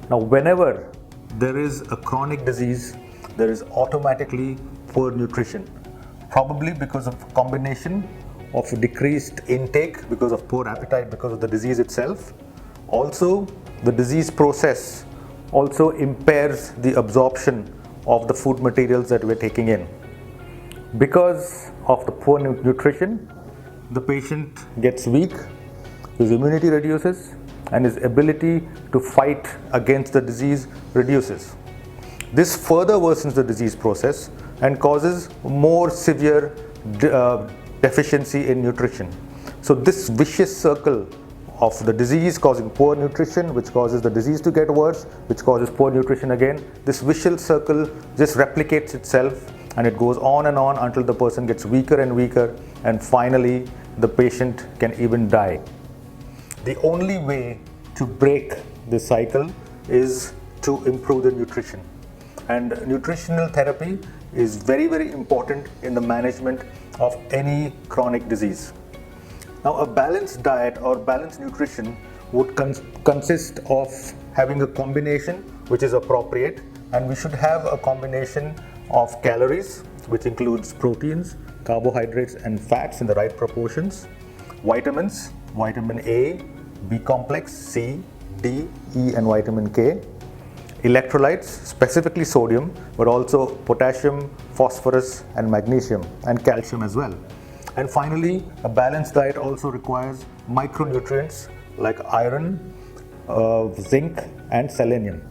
Now, whenever there is a chronic disease, there is automatically poor nutrition, probably because of a combination of decreased intake, because of poor appetite, because of the disease itself. Also, the disease process also impairs the absorption of the food materials that we're taking in. Because of the poor nutrition, the patient gets weak, his immunity reduces, and his ability to fight against the disease reduces. This further worsens the disease process and causes more severe deficiency in nutrition. So this vicious circle of the disease causing poor nutrition, which causes the disease to get worse, which causes poor nutrition again, this vicious circle just replicates itself, and it goes on and on until the person gets weaker and weaker, and finally the patient can even die. The only way to break this cycle is to improve the nutrition. And nutritional therapy is very, very important in the management of any chronic disease. Now, a balanced diet or balanced nutrition would consist of having a combination which is appropriate, and we should have a combination of calories, which includes proteins, carbohydrates, and fats in the right proportions, vitamins, vitamin A, B complex, C, D, E, and vitamin K, electrolytes, specifically sodium, but also potassium, phosphorus, and magnesium, and calcium as well. And finally, a balanced diet also requires micronutrients like iron, zinc, and selenium.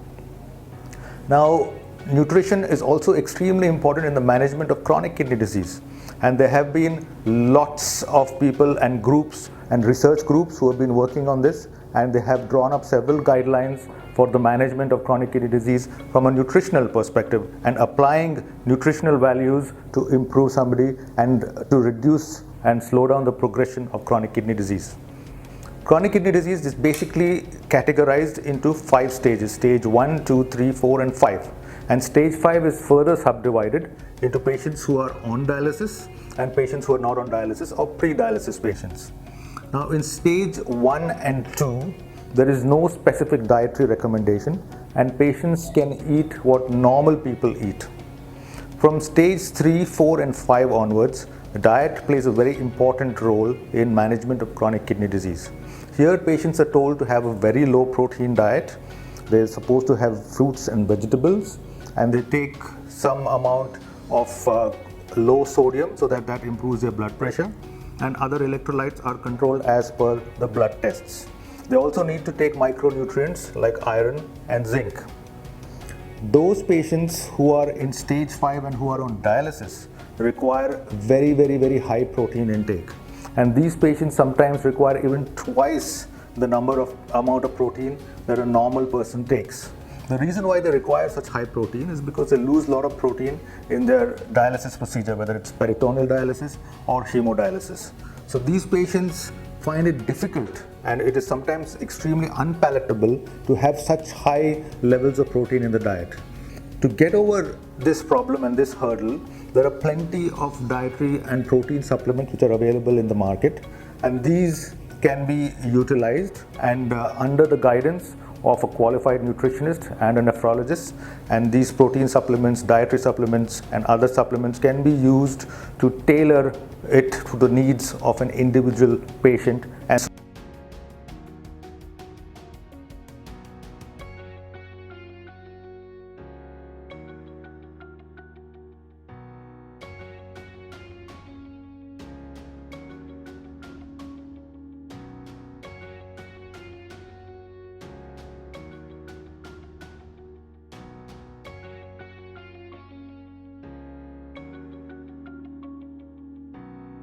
Now, nutrition is also extremely important in the management of chronic kidney disease, and there have been lots of people and groups and research groups who have been working on this, and they have drawn up several guidelines for the management of chronic kidney disease from a nutritional perspective, and applying nutritional values to improve somebody and to reduce and slow down the progression of chronic kidney disease. Chronic kidney disease is basically categorized into 5 stages: stage 1, 2, 3, 4, and 5. And stage 5 is further subdivided into patients who are on dialysis and patients who are not on dialysis, or pre-dialysis patients. Now, in stage 1 and 2, there is no specific dietary recommendation, and patients can eat what normal people eat. From stage 3, 4, and 5 onwards, the diet plays a very important role in management of chronic kidney disease. Here, patients are told to have a very low protein diet. They're supposed to have fruits and vegetables, and they take some amount of low sodium so that improves their blood pressure, and other electrolytes are controlled as per the blood tests. They also need to take micronutrients like iron and zinc. Those patients who are in stage 5 and who are on dialysis require very, very, very high protein intake. And these patients sometimes require even twice the amount of protein that a normal person takes. The reason why they require such high protein is because they lose a lot of protein in their dialysis procedure, whether it's peritoneal dialysis or hemodialysis. So these patients find it difficult, and it is sometimes extremely unpalatable to have such high levels of protein in the diet. To get over this problem and this hurdle, there are plenty of dietary and protein supplements which are available in the market, and these can be utilized and under the guidance of a qualified nutritionist and a nephrologist. And these protein supplements, dietary supplements, and other supplements can be used to tailor it to the needs of an individual patient. And